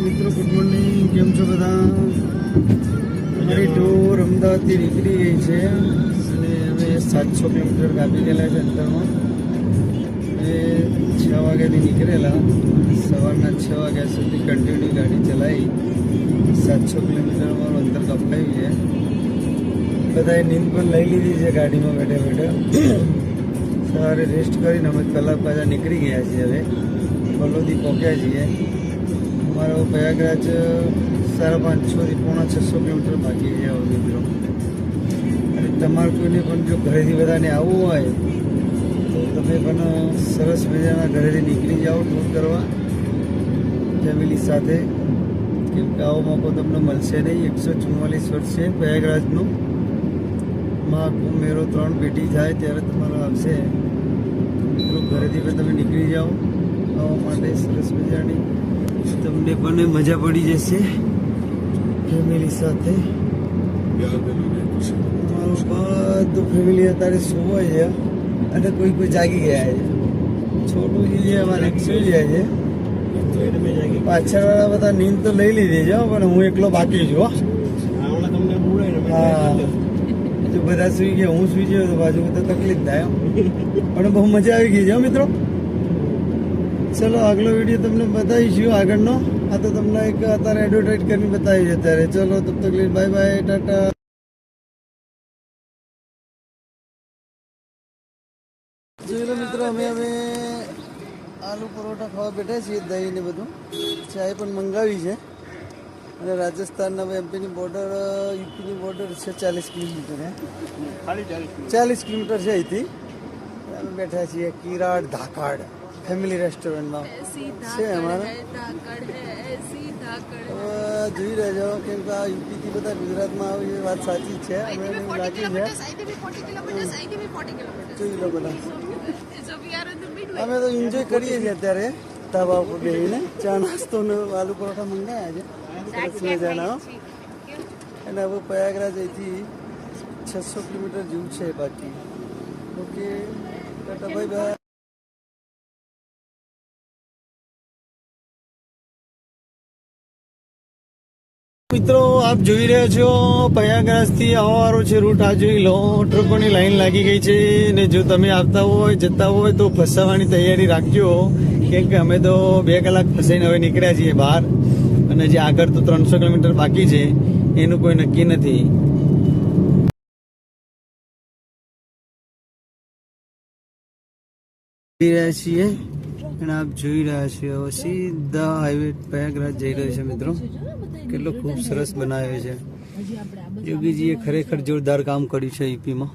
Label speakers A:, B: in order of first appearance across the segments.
A: મિત્રો good morning, કેમ છો બધા? અમારી ટૂર અમદાવાદથી નીકળી ગઈ છે અને અમે 700 કિલોમીટર કાપી ગયેલા છે અંતરમાં. અમે 6 વાગ્યાથી નીકળેલા, સવારના 6 વાગ્યા સુધી કન્ટિન્યુ ગાડી ચલાવી. 700 કિલોમીટર અમારું અંતર કપાયું છે. બધાએ નીંદ પણ લઈ લીધી છે ગાડીમાં બેઠા બેઠા. સવારે રેસ્ટ કરીને અમે કલાક પાછા નીકળી ગયા છીએ. હવે બલોદી પહોંચ્યા છીએ. અમારો પ્રયાગરાજ 550 થી 650 કિલોમીટર બાકી છે હવે મિત્રો. અને તમારે કોઈને પણ જો ઘરેથી બધાને આવવું હોય તો તમે પણ સરસ મજાના ઘરેથી નીકળી જાઓ ટૂર કરવા ફેમિલી સાથે. કેમ કે આવો મોકો તમને મળશે નહીં. 144 વર્ષ છે પ્રયાગરાજનું. મહાકુંભ મેળો 3 પેટી થાય ત્યારે તમારો આવશે મિત્રો. ઘરેથી પણ તમે નીકળી જાઓ આવવા માટે. સરસ મજાની તમને પણ મજા પડી જશે ફેમિલી સાથે. અમારું બધું ફેમિલી અત્યારે સુવાય છે અને કોઈ જાગી ગયા છે. છોટું જે અમારે સુઈ જાય છે. પાછળવાળા બધા નીંદ તો લઈ લીધી છે પણ હું એકલો બાકી છું. હા, જો બધા સુઈ ગયા, હું સુઈ ગયો તો બાજુ તો તકલીફ થાય પણ બહુ મજા આવી ગઈ છે મિત્રો. ચલો આગલો વિડીયો તમને બતાવીશું આગળનો. આ તો તમને એક અત્યારે એડવર્ટાઇઝ કરીને બતાવી છે અત્યારે. ચલો તબ તક બાય બાય, ટાટા. જોઈ લો મિત્રો, અમે આલુ પરોઠા ખાવા બેઠા છીએ. દહીં ને બધું, ચાય પણ મંગાવી છે. અને રાજસ્થાનના એમપીની બોર્ડર, યુપીની બોર્ડર છે 40 કિલોમીટર. 40 કિલોમીટર છે અહીંથી. અમે બેઠા છીએ કિરાડ ધાકાડ ફેમિલી રેસ્ટોરન્ટમાં છે અમારે. જોઈ રહેજો કેમ કે આ યુપીથી બધા ગુજરાતમાં આવે એ વાત સાચી છે. અમે લાગી છે. જોઈ લો બધા. અમે તો એન્જોય કરીએ છીએ અત્યારે ધાબા ઉપર બેસીને. ચા નાસ્તો ને આલુ પરોઠા મંગાવ્યા છે સરસ મજાના. અને હવે પ્રયાગરાજ અહીંથી 600 કિલોમીટર જેવું છે બાકી. Okay, Tata bye bye. મિત્રો આપ જોઈ રહ્યા છો પ્રયાગરાજથી આવવાનો છે રૂટ. આ જોઈ લો, ટ્રકોની લાઈન લાગી ગઈ છે. ને જો તમે આવતા હોય જતા હોય તો ફસાવાની તૈયારી રાખજો. કેમ કે અમે તો 2 કલાક ફસાઈને હવે નીકળ્યા છીએ બહાર. અને જે આગળ તો 300 કિલોમીટર બાકી છે એનું કોઈ નક્કી નથી. રહ્યા છીએ અને આપ જોઈ રહ્યા છો સીધા હાઈવે પ્રયાગરાજ જઈ રહ્યો છે મિત્રો. કેટલો ખૂબ સરસ બનાવ્યો છે. યોગીજીએ ખરેખર જોરદાર કામ કર્યું છે યુપીમાં.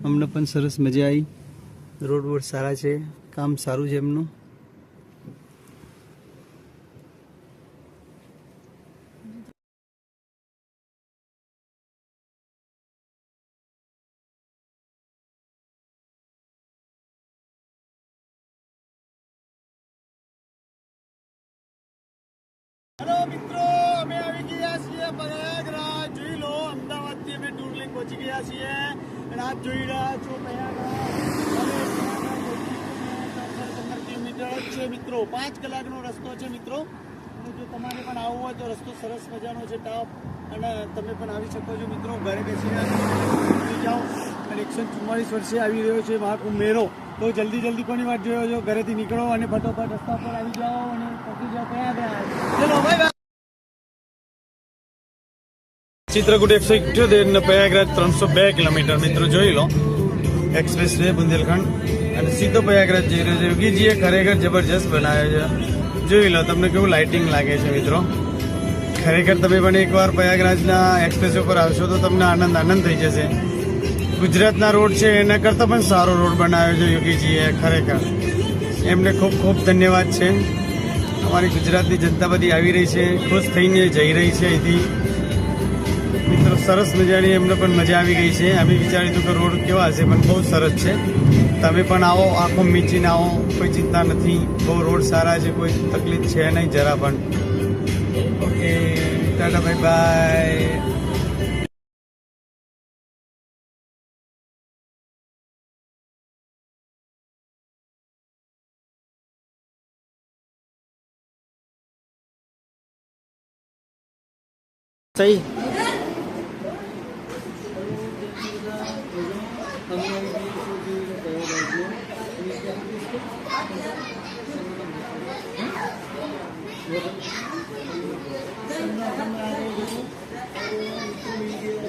A: અમને પણ સરસ મજા આવી. રોડ બોડ સારા છે, કામ સારું છે એમનું. હેલો મિત્રો, અમે આવી ગયા છીએ પ્રયાગરાજ. જોઈ લો, અમદાવાદથી અમે ટૂર લઈને પહોંચી ગયા છીએ. અને આપ જોઈ રહ્યા છો પ્રયાગરાજ 15 કિલોમીટર જ છે મિત્રો. 5 કલાકનો રસ્તો છે મિત્રો. અને જો તમારે પણ આવવું હોય તો રસ્તો સરસ મજાનો છે, ટફ. અને તમે પણ આવી શકો છો મિત્રો. ઘરે બેસીને જાઓ. અને 144 વર્ષે આવી રહ્યો છે મહાકુંભ મેળો. તો જલ્દી કોની વાત જોયો છો, ઘરેથી નીકળો અને ફટોફટ રસ્તા પર આવી જાઓ અને પહોંચી જાઓ પ્રયાગરાજ. ચલો બાય બાય. ચિત્રકૂટ 178 ને પ્રયાગરાજ 302 કિલોમીટર મિત્રો. જોઈ લો, એક્સપ્રેસ વે બુંદેલખંડ અને સીધો પ્રયાગરાજ જઈ રહ્યો છે. યોગીજીએ ખરેખર જબરજસ્ત બનાવ્યો છે. જોઈ લો તમને કેવું લાઇટિંગ લાગે છે મિત્રો. ખરેખર તમે પણ એકવાર પ્રયાગરાજના એક્સપ્રેસ ઉપર આવશો તો તમને આનંદ થઈ જશે. ગુજરાતના રોડ છે એના કરતાં પણ સારો રોડ બનાવ્યો છે યોગીજીએ. ખરેખર એમને ખૂબ ખૂબ ધન્યવાદ છે. અમારી ગુજરાતની જનતા બધી આવી રહી છે, ખુશ થઈને જઈ રહી છે અહીંથી મિત્રો. સરસ મજાની એમને પણ મજા આવી ગઈ છે. અમે વિચાર્યું હતું કે રોડ કેવા હશે, પણ બહુ સરસ છે. તમે પણ આવો, આંખો મીચીને આવો, કોઈ ચિંતા નથી. બહુ રોડ સારા છે, કોઈ તકલીફ છે નહીં જરા પણ. Okay, Tata bye bye. સહી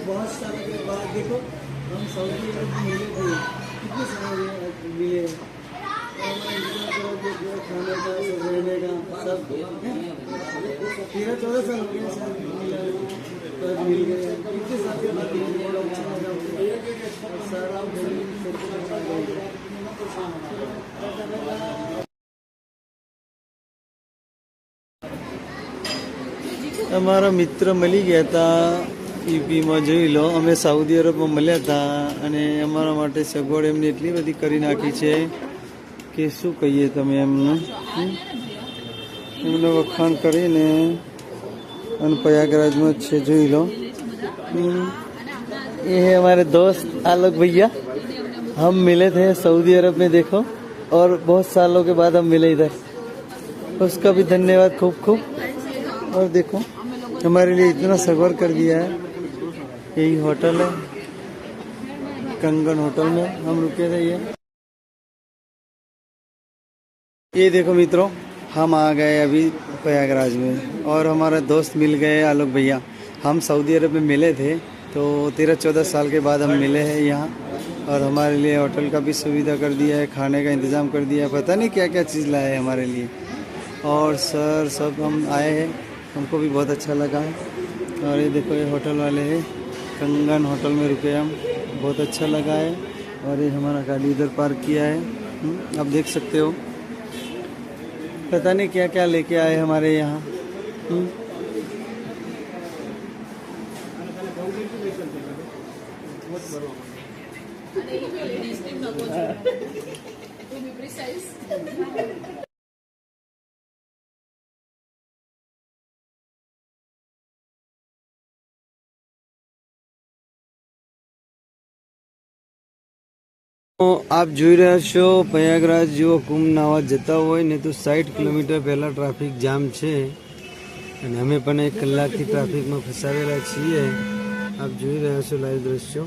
A: बहुत साल के बाद देखो हम सऊदी अरब में मिले थे कितने साल मिले खाने का रहने का सब 13-14 साल हो गए तब मिल गए कितने साल के बाद मिले अच्छा लगा सारा અમારા મિત્ર મળી ગયા હતા યુપીમાં જોઈ લો અમે સાઉદી અરબમાં મળ્યા હતા અને અમારા માટે સગવડ એમને એટલી બધી કરી નાખી છે કે શું કહીએ તમે એમને એમને વખાણ કરીને અને પ્રયાગરાજમાં જ છે જોઈ લો ये है हमारे दोस्त आलोक भैया हम मिले थे सऊदी अरब में देखो और बहुत सालों के बाद हम मिले इधर उसका भी धन्यवाद खूब खूब और देखो हमारे लिए इतना सगवर कर दिया है यही होटल है कंगन होटल में हम रुके थे ये देखो मित्रों हम आ गए अभी प्रयागराज में और हमारे दोस्त मिल गए आलोक भैया हम सऊदी अरब में मिले थे तो 13-14 साल के बाद हम मिले हैं यहाँ और हमारे लिए होटल का भी सुविधा कर दिया है खाने का इंतज़ाम कर दिया है पता नहीं क्या क्या चीज़ लाए हैं हमारे लिए और सर सब हम आए हैं हमको भी बहुत अच्छा लगा है और ये देखो ये होटल वाले हैं कंगन होटल में रुके हम बहुत अच्छा लगा है और ये हमारा गाड़ी इधर पार्क किया है आप देख सकते हो पता नहीं क्या क्या लेके आए हमारे यहाँ आप જોઈ રહ્યા છો પ્રયાગરાજ જો કુંભ નાવા જતા હોય ને તો 60 કિલોમીટર પહેલા ટ્રાફિક જામ છે અને અમે પણ 1 કલાકથી ટ્રાફિકમાં ફસાવેલા છીએ આપ જોઈ રહ્યા છો લાઈવ દ્રશ્યો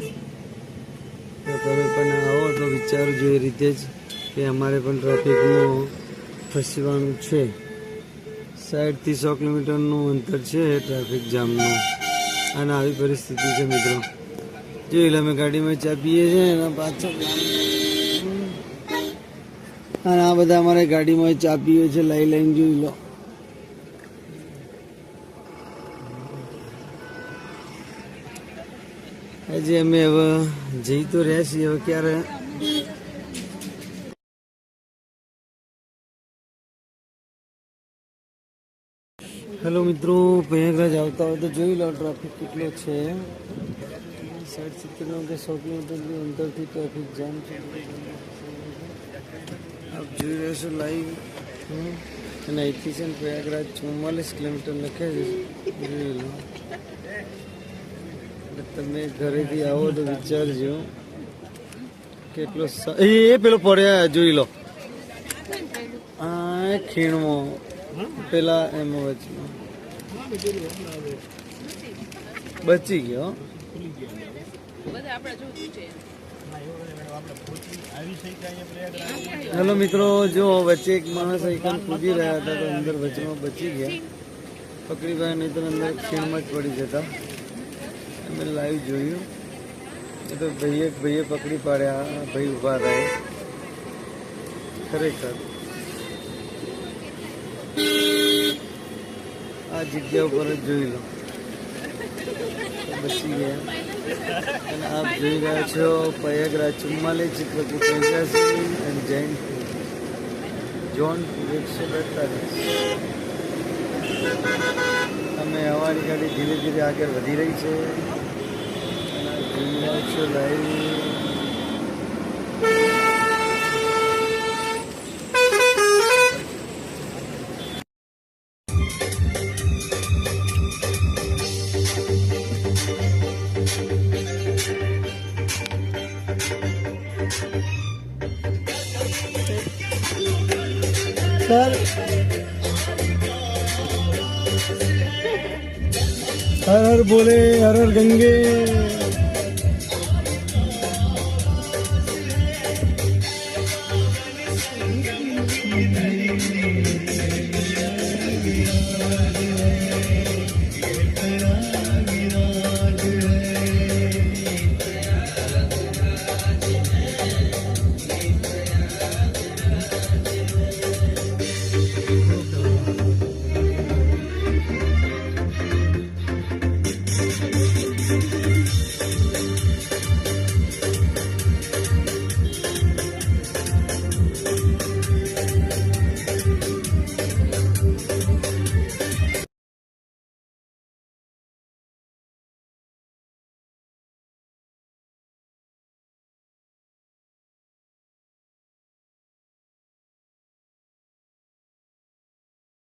A: તો તમે પણ આવો તો વિચારજો એ રીતે જ કે અમારે પણ ટ્રાફિકમાં ફસવાનું છે 60 થી 100 કિલોમીટરનું અંતર છે ટ્રાફિક જામનું અને આવી પરિસ્થિતિ છે મિત્રો જોઈ લો અમે ગાડીમાં ચા પીએ છીએ એના પાછળ અને આ બધા અમારે ગાડીમાં ચા પીએ છે લાઈન જોઈ લો હજી અમે હવે જઈ તો રહ્યા છીએ હવે ક્યારે હેલો મિત્રો પ્રયાગરાજ આવતા હોય તો જોઈ લો ટ્રાફિક કેટલો છે 60-70 કે 100 કિલોમીટર અંતરથી ટ્રાફિક જામ છે આપ જોઈ રહ્યા છો લાઈવ અને અહીંથી છે પ્રયાગરાજ 44 કિલોમીટર લખે છે જોઈ લો તમે ઘરેથી આવો તો વિચારજો કેટલો એ પેલો પડ્યા જોઈ લો આ ખીણમાં પેલા એમાં વચમાં બચી ગયો હેલો મિત્રો જો વચ્ચે એક માણસ અહીં કૂદી રહ્યા હતા તો અંદર વચમાં બચી ગયા પકડી ગયા નહીં તો અંદર ખીણમાં જ પડી જતા અમે લાઈવ જોયું એ તો ભાઈએ પકડી પાડ્યા ભાઈ ઊભા રહે ખરેખર આ જગ્યા ઉપર જ જોઈ લો બચી ગયા અને આપ જોઈ રહ્યા છો પ્રયાગરાજ 44 ચિત્રકૂટ 85 અને જૈન જોન 142 અમે હવાની ગાડી ધીરે ધીરે આગળ વધી રહી છે અને જોઈ રહ્યા છો લાઈવ सर हर हर बोले, हर हर गंगे।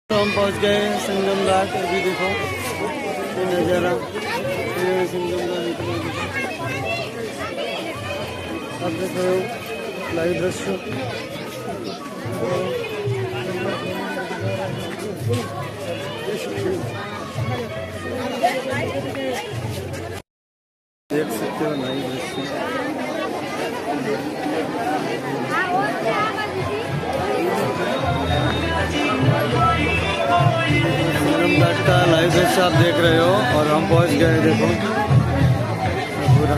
A: तो हम पहुंच गए संगम घाट। अभी देखो ये नज़ारा, ये संगम घाट। अब देखो लाइव दृश्य। देख सकते हो लाइव दृश्य। संगम घाट का लाइव दृश्य आप देख रहे हो और हम पहुंच गए। देखो पूरा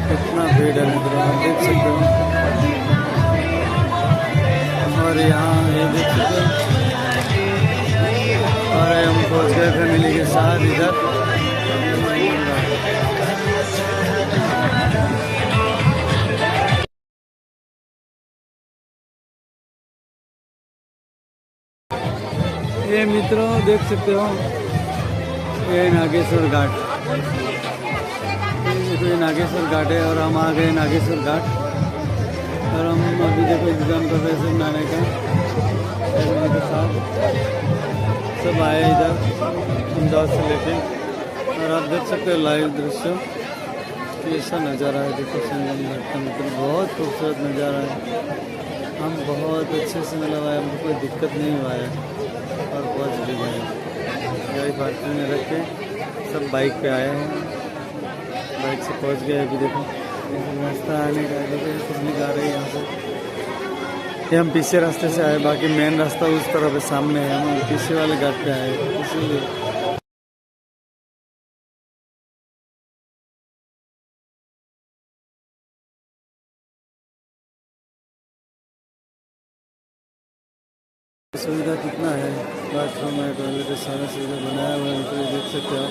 A: कितना भीड़ है मित्रों, आप देख सकते हो। और यहाँ ये देख सकते हो। और हम पहुंच गए फैमिली के साथ इधर। ये मित्रों देख सकते हो, ये नागेश्वर घाट। ये नागेश्वर घाट है और हम आ गए नागेश्वर घाट। और हम अभी देखो इंतजाम कर रहे हैं नहाने का के साथ। सब आए इधर अहमदाबाद से लेके। और आप देख सकते हो लाइव दृश्य कैसा नज़ारा है। देखो संगम घाट का मतलब बहुत खूबसूरत नज़ारा है। हम बहुत अच्छे से मतलब आए, हमको कोई दिक्कत नहीं हुआ है। और पहुँच भी गए, गाड़ी पार्किंग में रख के सब बाइक पे आए हैं, बाइक से पहुँच गए। अभी देखो रास्ता आने का, देखो कुछ नहीं जा रही है यहाँ से। ये हम पीछे रास्ते से आए, बाकी मेन रास्ता उस तरफ है, सामने है। हम पीछे वाले घाट पे आए इसीलिए। सुविधा कितना है, बाथरूम है, टॉयलेट है, सारा सुविधा बनाया हुआ है। तो देख सकते हो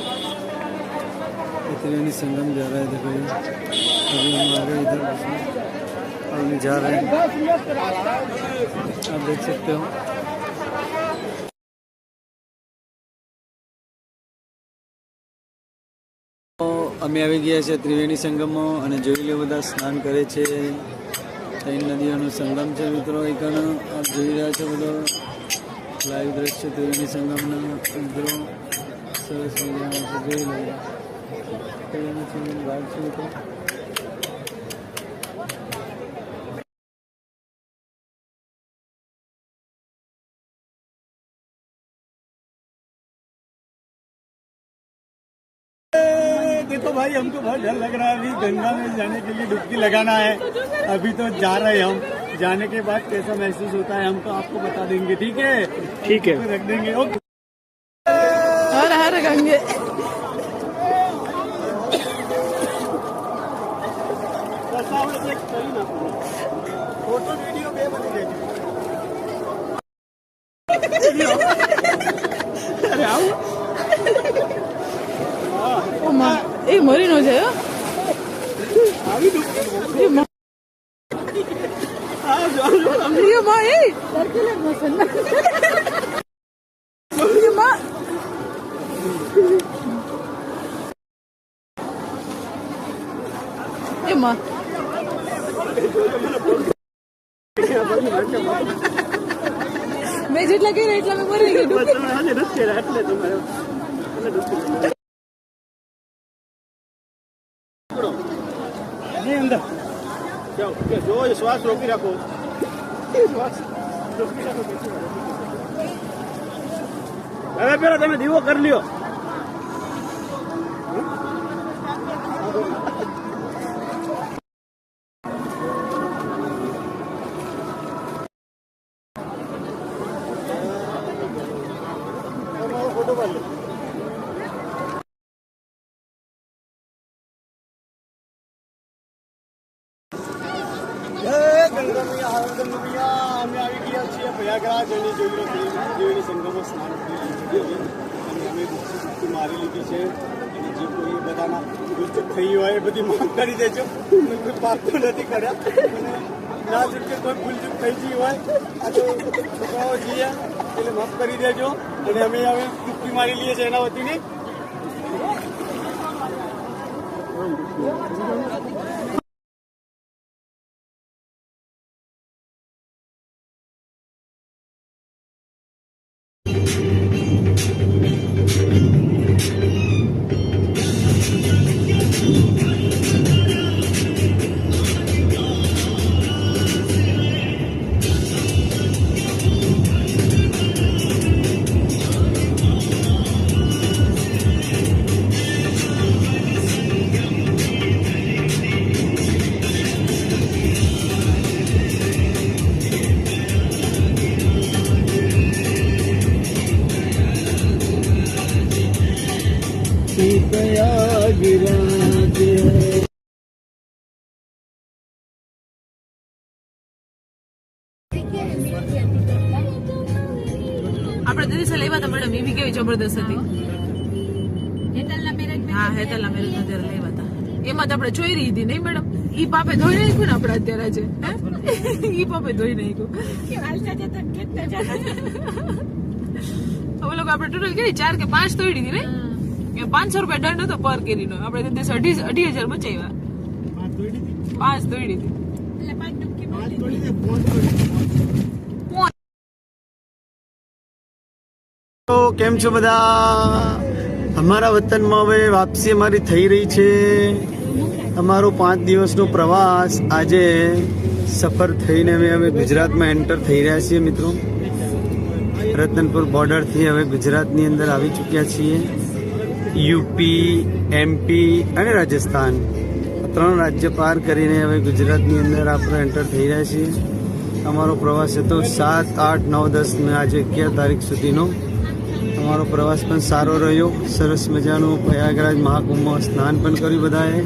A: त्रिवेणी संगम जा रहा है। देखो ये अभी हम आ गए इधर और नहीं जा रहे हैं, आप देख सकते हो। તો અમે આવી ગયા છે ત્રિવેણી સંગમમાં અને જોઈ લો બધા સ્નાન કરે છે। ત્રણ નદીઓનો સંગમ છે મિત્રો। એક આપ જોઈ રહ્યા છો બધો લાઈવ દ્રશ્ય ત્રિવેણી સંગમના મિત્રો। સરસ મજાના છે, જોઈ લો ત્રિવેણી સંગમ ઘાટ છે મિત્રો। तो भाई हमको बहुत डर लग रहा है। अभी गंगा में जाने के लिए डुबकी लगाना है। अभी तो जा रहे हैं हम, जाने के बाद कैसा महसूस होता है हमको आपको बता देंगे। ठीक है, ठीक है, रख देंगे। ओके। हर हर गंगे। फोटो वीडियो पे बनेगी। अरे आओ। એ મરી ન જાય। મેં જેટલા કર્યા એટલા મેં મરી ગઈ। અંદર જો શ્વાસ રોકી રાખો, શ્વાસ રોકી રાખો। હવે પેલા તમે દીવો કરી લ્યો। फोटो पाड लो. અમે આવી ગયા છીએ પ્રયાગરાજ અને ત્રિવેણી સંગમમાં સ્નાન કરી લીધું અને અમે ડૂબકી મારી લીધી છે. અને જે કોઈ બધાના ભૂલ થઈ હોય એ બધી માફ કરી દેજો. પાપ તો નથી કર્યા અને ના છૂટકે કોઈ ભૂલ થઈ ગઈ હોય આ તો છોકરાઓ છીએ એટલે માફ કરી દેજો. અને અમે હવે ડૂબકી મારી લઈએ છીએ એના વતીને.
B: આપણે દિવસે લેવા હતા મેડમ, એવી કેવી જબરદસ્ત હતી. હા, હેતલના મેરેજ અત્યારે લેવા હતા. એમાં તો આપણે જોઈ રહી હતી નહીં મેડમ? ઈ પાપે ધોઈ નાખ્યું ને આપણે અત્યારે આજે. ઈ પાપે ધોઈ નાખ્યું. હવે લોકો આપણે ટોટલ કેટલી 4 કે 5 તોડી હતી ને? 500 રૂપિયા દંડ હતો પર કેરીનો. આપણે તે 2,500 બચાવ્યા. 5 તોડી હતી.
A: તો કેમ છો બધા? અમારા વતનમાં હવે વાપસી અમારી થઈ રહી છે. અમારો 5 દિવસનો પ્રવાસ આજે સફર થઈને હવે ગુજરાતમાં એન્ટર થઈ રહ્યા છીએ મિત્રો. રતનપુર બોર્ડરથી હવે ગુજરાતની અંદર આવી ચૂક્યા છીએ. યુપી, એમપી અને રાજસ્થાન 3 રાજ્ય પાર કરીને હવે ગુજરાતની અંદર આપણે એન્ટર થઈ રહ્યા છીએ. અમારો પ્રવાસ હતો 7, 8, 9, 10 ને આજે 11 તારીખ સુધીનો. અમારો પ્રવાસ પણ સારો રહ્યો. સરસ મજાનું પ્રયાગરાજ મહાકુંભમાં સ્નાન પણ કર્યું બધાએ.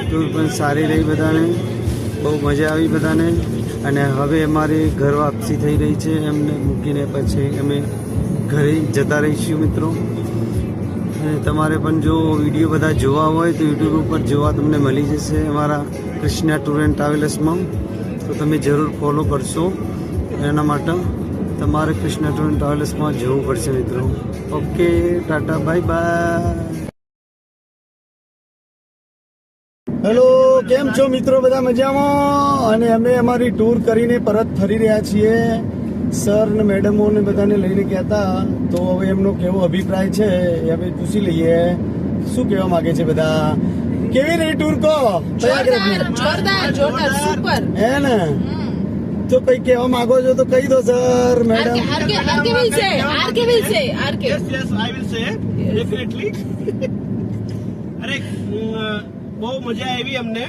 A: ટૂર પણ સારી રહી બધાને, બહુ મજા આવી બધાને. અને હવે અમારી ઘર વાપસી થઈ રહી છે. એમને મૂકીને પછી અમે ઘરે જતા રહીશું મિત્રો. અને તમારે પણ જો વિડીયો બધા જોવા હોય તો યુટ્યુબ ઉપર જોવા તમને મળી જશે અમારા કૃષ્ણા ટૂર એન્ડ ટ્રાવેલર્સમાં. તો તમે જરૂર ફોલો કરશો. એના માટે તમારે કૃષ્ણા ટૂર એન્ડ ટ્રાવેલર્સમાં જવું પડશે મિત્રો. Okay, Tata, bye bye. Hello, કેમ છો મિત્રો? બધા મજામાં? અને અમે અમારી ટૂર કરીને પરત ફરી રહ્યા છીએ. સર ને મેડમોને બધાને લઈને ગયા હતા. તો હવે એમનો કેવો અભિપ્રાય છે એ હવે પૂછી લઈએ. શું કહેવા માંગે છે બધા? કેવી રહી ટૂર કહો?
B: જોરદાર, સુપર.
A: હે ને? તો કઈ કહેવા માંગો છો તો કહી દો sir, madam.
B: RK will say.
C: Yes, I will say definitely. અરે બહુ મજા આવી અમને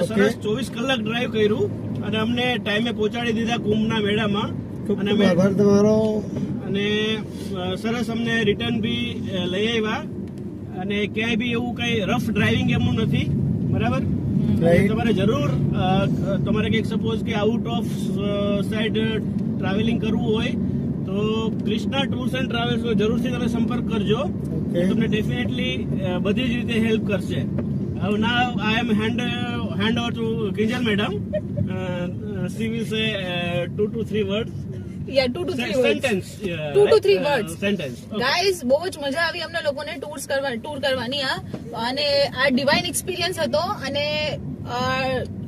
C: સરસ 24 કલાક ડ્રાઈવ કર્યું અને અમને ટાઈમે પહોંચાડી દીધા કુંભના મેળામાં.
A: અને આભાર તમારો.
C: અને સરસ અમને રિટર્ન બી લઈ આવ્યા. અને ક્યાંય બી એવું કઈ રફ ડ્રાઇવિંગ એમનું નથી. બરાબર? તમારે જરૂર તમારે કંઈક સપોઝ કે આઉટ ઓફ સાઇડ ટ્રાવેલિંગ કરવું હોય તો કૃષ્ણા ટૂર્સ એન્ડ ટ્રાવેલ્સ જરૂરથી તમે સંપર્ક કરજો. તમને ડેફિનેટલી બધી જ રીતે હેલ્પ કરશે. Now I am hand over to Kinjal madam. She will say 2 to 3 words.
B: Yeah, 2 to 3 words.
C: Sentence.
B: 2 to 3 words.
C: Sentence.
B: Guys, બહુ જ મજા આવી અમને લોકોને ટૂર કરવાની અને આ ડિવાઇન એક્સપિરિયન્સ હતો. અને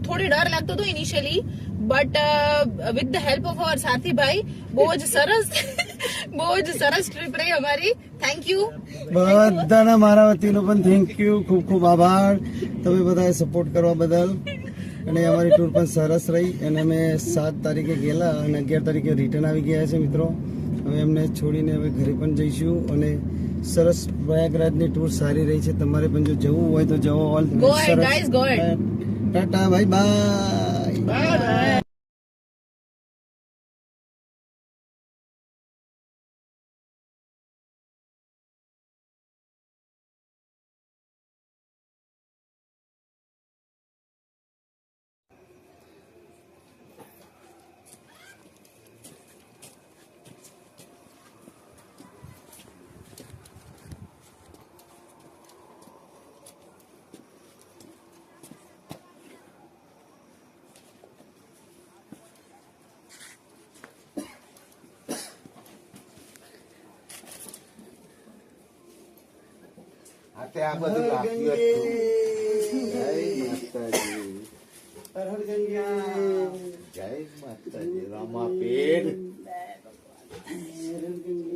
B: થોડી ડર લાગતો હતો initially, but with the help of our સાથીભાઈ બહુ જ સરસ ટ્રીપ રહી અમારી. થેન્ક યુ
A: બધાના મારા વતીનો પણ થેન્ક યુ. ખૂબ ખૂબ આભાર તમે બધાએ સપોર્ટ કરવા બદલ. અને અમારી ટૂર પણ સરસ રહી. અને અમે 7 તારીખે ગયેલા અને 11 તારીખે રિટર્ન આવી ગયા છે મિત્રો. હવે એમને છોડીને હવે ઘરે પણ જઈશું. અને સરસ પ્રયાગરાજની ટૂર સારી રહી છે. તમારે પણ જો જવું હોય તો જવો. ઓલ સરસ. Tata, bye bye.
D: માટે આ બધું
A: હર
D: રાખ્યું
A: ગંગે
D: હતું. જય માતાજી,
A: હર ગંગે
D: જય માતાજી, રામાપીર.
A: હર ગંગે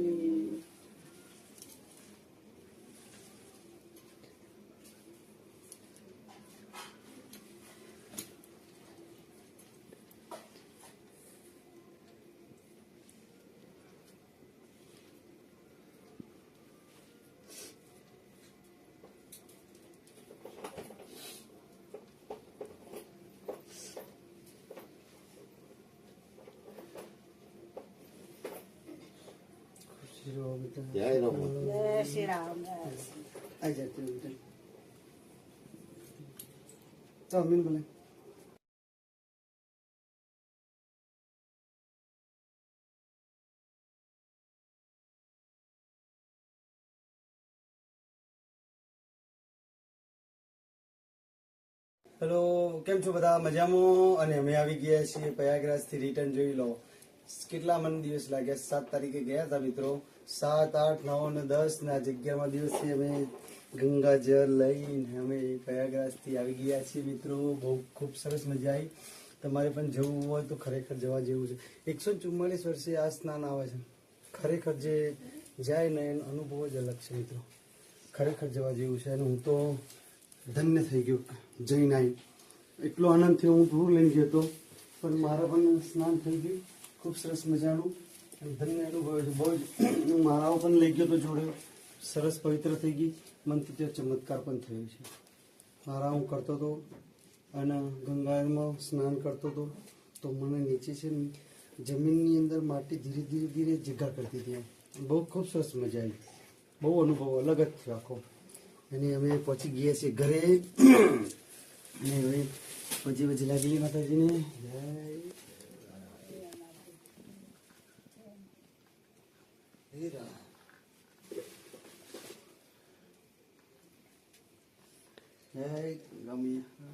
A: ખુશી રહો બેટા.
D: જય રામ.
A: આઈ જા તું બેટા. ચાલ મીન બોલે. હેલો, કેમ છો બધા? મજામાં? અને અમે આવી ગયા છીએ પ્રયાગરાજ થી. રિટર્ન જોઈ લો કેટલા મને દિવસ લાગ્યા. 7 તારીખે ગયા હતા મિત્રો. 7, 8, 9 અને 10 ના 11મા દિવસથી અમે ગંગાજળ લઈને અમે પ્રયાગરાજ થી આવી ગયા છીએ મિત્રો. બહુ ખૂબ સરસ મજા આવી. તમારે પણ જવું હોય તો ખરેખર જવા જેવું છે. 144 વર્ષે આ સ્નાન આવે છે. ખરેખર જે જાય ને એનો અનુભવ જ અલગ છે મિત્રો. ખરેખર જવા જેવું છે. અને હું તો ધન્ય થઈ ગયો જઈને આવી. એટલો આનંદ થયો. હું પૂરું લઈને ગયો હતો પણ મારા પણ સ્નાન થઈ ગયું. ખૂબ સરસ મજાનું અને ધન્ય અનુભવ છે. બહુ જ હું મારાઓ પણ લઈ ગયો તો જોડે. સરસ પવિત્ર થઈ ગઈ. મનથી ત્યાં ચમત્કાર પણ થયો છે. મારા હું કરતો હતો અને ગંગામાં સ્નાન કરતો હતો તો મને નીચે છે ને જમીનની અંદર માટી ધીરે ધીરે ધીરે જગ્યા કરતી હતી. બહુ ખૂબ સરસ મજા આવી. બહુ અનુભવ અલગ જ થયો આખો. અને અમે પહોંચી ગયા છીએ ઘરે. અને હવે પછી પછી લાગી માતાજીને જય. જય ગમ્યા.